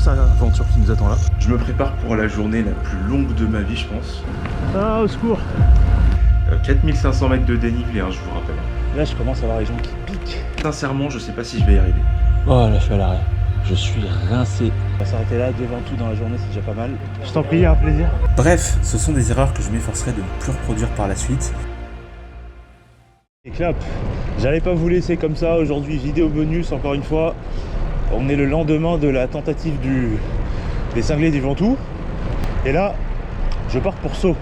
grosse aventure qui nous attend là. Je me prépare pour la journée la plus longue de ma vie, je pense. Ah, au secours. 4500 mètres de dénivelé, hein, je vous rappelle. Là, je commence à avoir les jambes qui piquent. Sincèrement, je sais pas si je vais y arriver. Oh, là, je suis à l'arrêt. Je suis rincé. On va s'arrêter là, devant tout dans la journée, c'est déjà pas mal. Je t'en prie, un plaisir. Bref, ce sont des erreurs que je m'efforcerai de ne plus reproduire par la suite. Et clap, j'allais pas vous laisser comme ça aujourd'hui, vidéo bonus encore une fois. On est le lendemain de la tentative des cinglés du Ventoux. Et là, je pars pour Sceaux.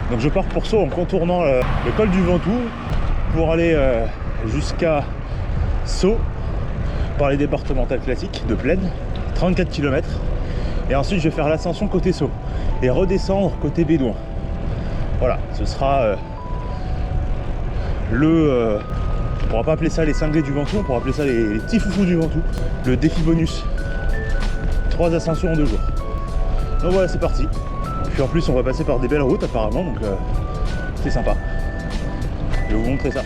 Donc je pars pour Sceaux en contournant le col du Ventoux pour aller jusqu'à Sceaux par les départementales classiques de plaine, 34 km. Et ensuite je vais faire l'ascension côté Sceaux et redescendre côté Bédouin. Voilà, ce sera on pourra pas appeler ça les cinglés du Ventoux, on pourra appeler ça les petits foufous du Ventoux. Le défi bonus. 3 ascensions en 2 jours. Donc voilà, c'est parti. Puis en plus on va passer par des belles routes apparemment, donc c'est sympa. Je vais vous montrer ça.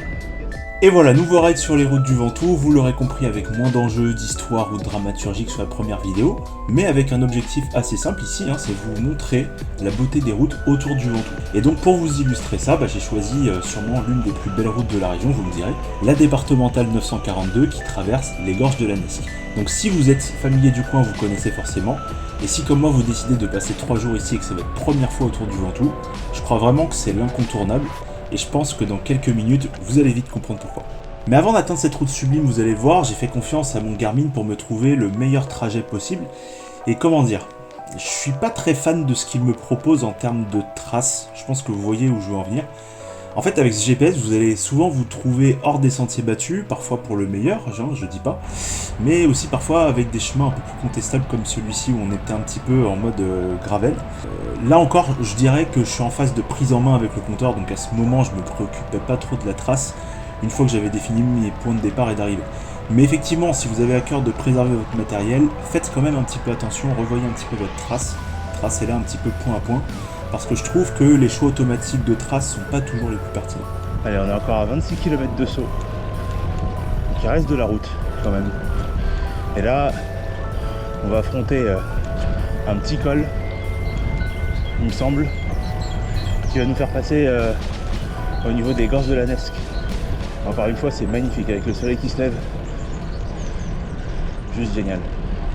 Et voilà, nouveau ride sur les routes du Ventoux, vous l'aurez compris, avec moins d'enjeux, d'histoire ou de dramaturgie que sur la première vidéo, mais avec un objectif assez simple ici, c'est vous montrer la beauté des routes autour du Ventoux. Et donc pour vous illustrer ça, j'ai choisi sûrement l'une des plus belles routes de la région, vous me direz, la départementale 942 qui traverse les gorges de la Nesque. Donc si vous êtes familier du coin, vous connaissez forcément, et si comme moi vous décidez de passer 3 jours ici et que c'est votre première fois autour du Ventoux, je crois vraiment que c'est l'incontournable. Et je pense que dans quelques minutes, vous allez vite comprendre pourquoi. Mais avant d'atteindre cette route sublime, vous allez voir, j'ai fait confiance à mon Garmin pour me trouver le meilleur trajet possible. Et comment dire, je suis pas très fan de ce qu'il me propose en termes de traces. Je pense que vous voyez où je veux en venir. En fait, avec ce GPS, vous allez souvent vous trouver hors des sentiers battus, parfois pour le meilleur, je dis pas, mais aussi parfois avec des chemins un peu plus contestables comme celui-ci où on était un petit peu en mode gravel. Là encore, je dirais que je suis en phase de prise en main avec le compteur, donc à ce moment, je me préoccupais pas trop de la trace, une fois que j'avais défini mes points de départ et d'arrivée. Mais effectivement, si vous avez à cœur de préserver votre matériel, faites quand même un petit peu attention, revoyez un petit peu votre trace, tracez-la un petit peu point à point, parce que je trouve que les choix automatiques de traces sont pas toujours les plus pertinents. Allez, on est encore à 26 km de Sceaux. Donc il reste de la route quand même. Et là, on va affronter un petit col, il me semble, qui va nous faire passer au niveau des gorges de la Nesque. Encore une fois, c'est magnifique avec le soleil qui se lève. Juste génial.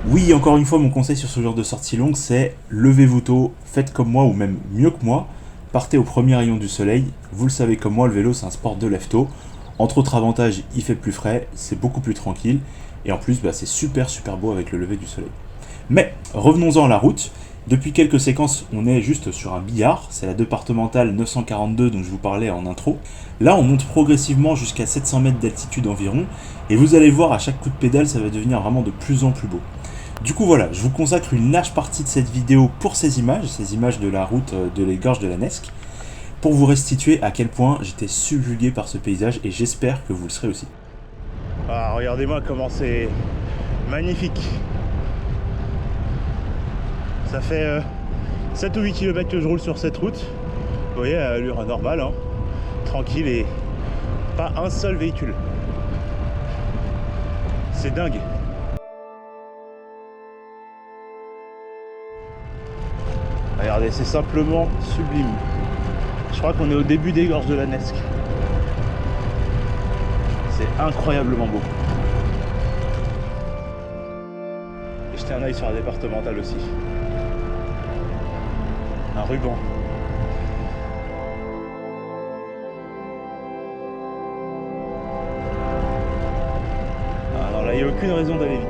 Oui, encore une fois, mon conseil sur ce genre de sortie longue, c'est levez-vous tôt, faites comme moi ou même mieux que moi, partez au premier rayon du soleil. Vous le savez comme moi, le vélo c'est un sport de lève-tôt. Entre autres avantages, il fait plus frais, c'est beaucoup plus tranquille et en plus c'est super beau avec le lever du soleil. Mais revenons-en à la route. Depuis quelques séquences, on est juste sur un billard, c'est la départementale 942 dont je vous parlais en intro. Là, on monte progressivement jusqu'à 700 mètres d'altitude environ, et vous allez voir, à chaque coup de pédale, ça va devenir vraiment de plus en plus beau. Du coup voilà, je vous consacre une large partie de cette vidéo pour ces images de la route de les gorges de la Nesque, pour vous restituer à quel point j'étais subjugué par ce paysage, et j'espère que vous le serez aussi. Ah, regardez-moi comment c'est magnifique. Ça fait 7 ou 8 km que je roule sur cette route. Vous voyez, à allure normale, tranquille et pas un seul véhicule. C'est dingue. Regardez, c'est simplement sublime. Je crois qu'on est au début des gorges de la Nesque. C'est incroyablement beau. Et jetez un œil sur la départementale aussi. Un ruban. Alors là, il n'y a aucune raison d'aller vite.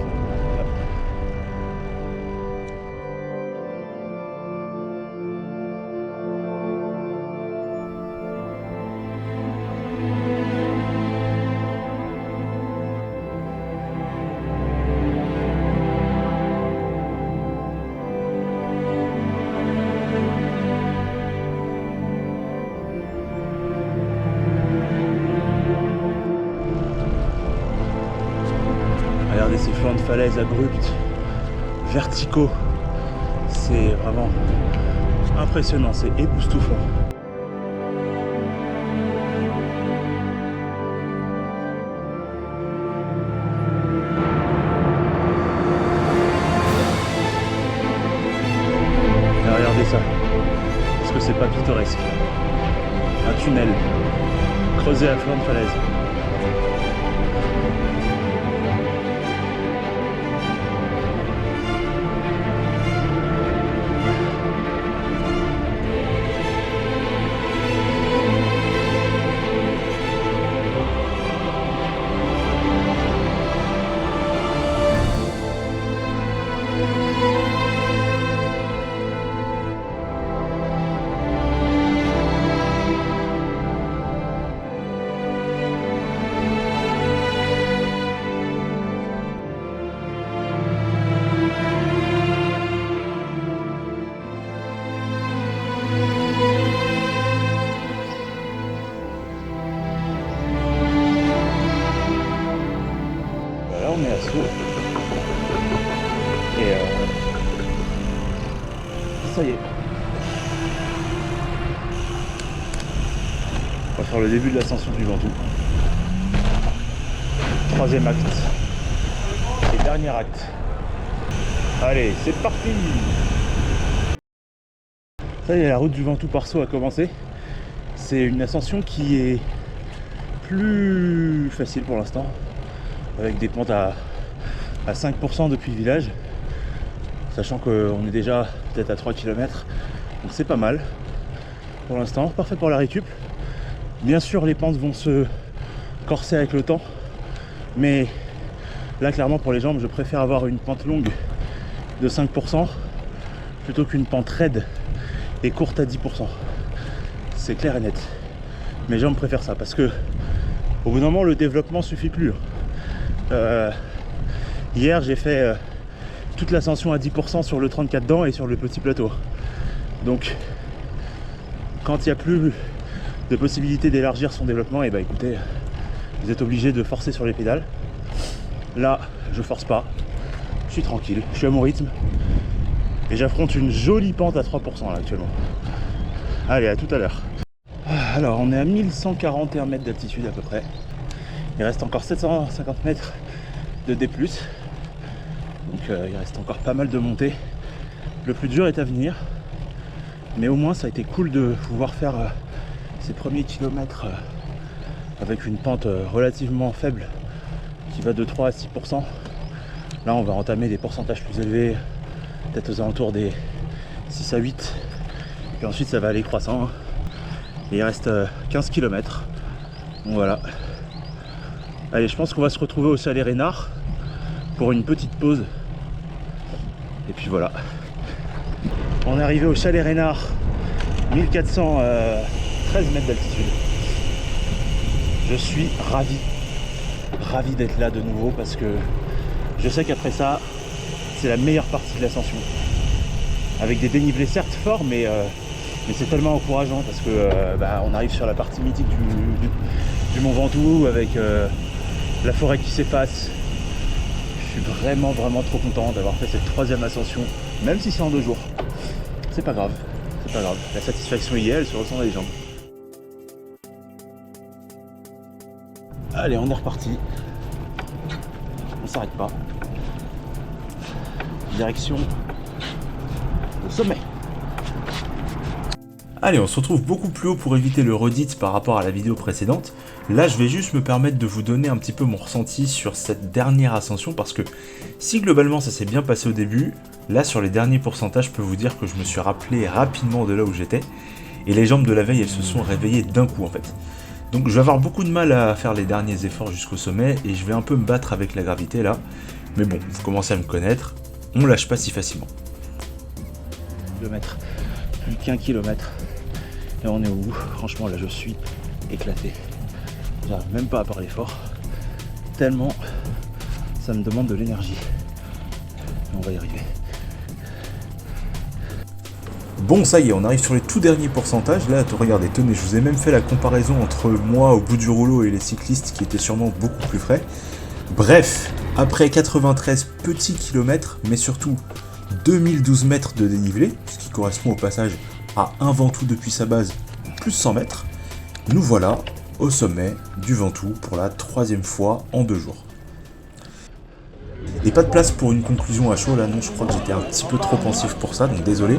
Regardez ces flancs de falaises abrupts, verticaux. C'est vraiment impressionnant, c'est époustouflant. creusé à flanc de falaise. On est à Sceaux et ça y est, on va faire le début de l'ascension du Ventoux, troisième acte et dernier acte. Allez, c'est parti. Ça y est, la route du Ventoux par Sceaux a commencé. C'est une ascension qui est plus facile pour l'instant, avec des pentes à 5% depuis le village, sachant qu'on est déjà peut-être à 3 km, donc c'est pas mal pour l'instant, parfait pour la récup. Bien sûr les pentes vont se corser avec le temps, mais là clairement pour les jambes je préfère avoir une pente longue de 5% plutôt qu'une pente raide et courte à 10%. C'est clair et net, mes jambes préfèrent ça parce que au bout d'un moment le développement suffit plus. Hier j'ai fait toute l'ascension à 10% sur le 34 dents et sur le petit plateau, donc quand il n'y a plus de possibilité d'élargir son développement, et bah écoutez, vous êtes obligé de forcer sur les pédales. Là je force pas, je suis tranquille, je suis à mon rythme et j'affronte une jolie pente à 3% là actuellement. Allez, à tout à l'heure. Alors on est à 1141 mètres d'altitude à peu près. Il reste encore 750 mètres de D+, donc il reste encore pas mal de montées. Le plus dur est à venir, mais au moins ça a été cool de pouvoir faire ces premiers kilomètres avec une pente relativement faible qui va de 3 à 6%. Là on va entamer des pourcentages plus élevés, peut-être aux alentours des 6 à 8, et ensuite ça va aller croissant. Et il reste 15 km, donc voilà. Allez, je pense qu'on va se retrouver au Chalet Reynard pour une petite pause. Et puis voilà. On est arrivé au Chalet Reynard, 1413 mètres d'altitude. Je suis ravi d'être là de nouveau parce que je sais qu'après ça, c'est la meilleure partie de l'ascension. Avec des dénivelés certes forts, mais c'est tellement encourageant parce que on arrive sur la partie mythique du Mont Ventoux avec la forêt qui s'efface. Je suis vraiment trop content d'avoir fait cette troisième ascension, même si c'est en 2 jours. C'est pas grave, la satisfaction y est, elle se ressent dans les jambes. Allez, on est reparti, on s'arrête pas, direction le sommet. Allez, on se retrouve beaucoup plus haut pour éviter le redit par rapport à la vidéo précédente. Là, je vais juste me permettre de vous donner un petit peu mon ressenti sur cette dernière ascension parce que si globalement ça s'est bien passé au début, là sur les derniers pourcentages, je peux vous dire que je me suis rappelé rapidement de là où j'étais et les jambes de la veille, elles se sont réveillées d'un coup en fait. Donc je vais avoir beaucoup de mal à faire les derniers efforts jusqu'au sommet et je vais un peu me battre avec la gravité là. Mais bon, vous commencez à me connaître, on lâche pas si facilement. Kilomètre, plus qu'un kilomètre. Et on est au bout. Franchement là je suis éclaté. J'arrive même pas à parler fort. Tellement ça me demande de l'énergie. On va y arriver. Bon, ça y est, on arrive sur les tout derniers pourcentages. Là, regardez, tenez, je vous ai même fait la comparaison entre moi au bout du rouleau et les cyclistes qui étaient sûrement beaucoup plus frais. Bref, après 93 petits kilomètres, mais surtout 2012 mètres de dénivelé, ce qui correspond au passage à un Ventoux depuis sa base, plus 100 mètres, nous voilà au sommet du Ventoux pour la 3e fois en 2 jours. Et pas de place pour une conclusion à chaud, là non, je crois que j'étais un petit peu trop pensif pour ça, donc désolé.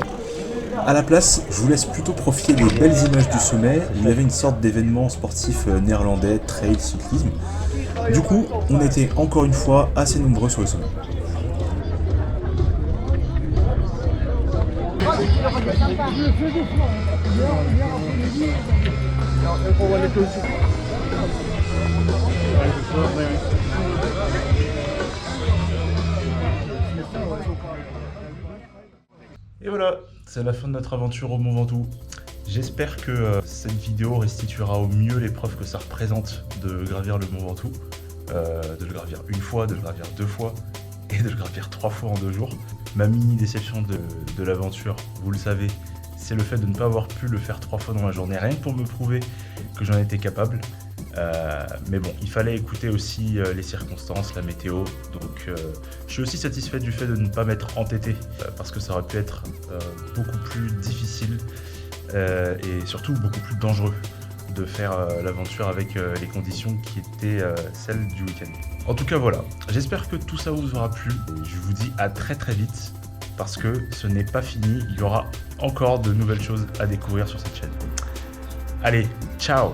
A la place, je vous laisse plutôt profiter des belles images du sommet, où il y avait une sorte d'événement sportif néerlandais, trail, cyclisme. Du coup, on était encore une fois assez nombreux sur le sommet. Et voilà, c'est la fin de notre aventure au Mont Ventoux. J'espère que cette vidéo restituera au mieux l'épreuve que ça représente de gravir le Mont Ventoux. De le gravir une fois, de le gravir 2 fois et de le gravir 3 fois en 2 jours. Ma mini déception de l'aventure, vous le savez, c'est le fait de ne pas avoir pu le faire 3 fois dans la journée, rien que pour me prouver que j'en étais capable. Mais bon, il fallait écouter aussi les circonstances, la météo, donc je suis aussi satisfait du fait de ne pas m'être entêté, parce que ça aurait pu être beaucoup plus difficile et surtout beaucoup plus dangereux de faire l'aventure avec les conditions qui étaient celles du week-end. En tout cas voilà, j'espère que tout ça vous aura plu, je vous dis à très très vite, parce que ce n'est pas fini, il y aura encore de nouvelles choses à découvrir sur cette chaîne. Allez, ciao!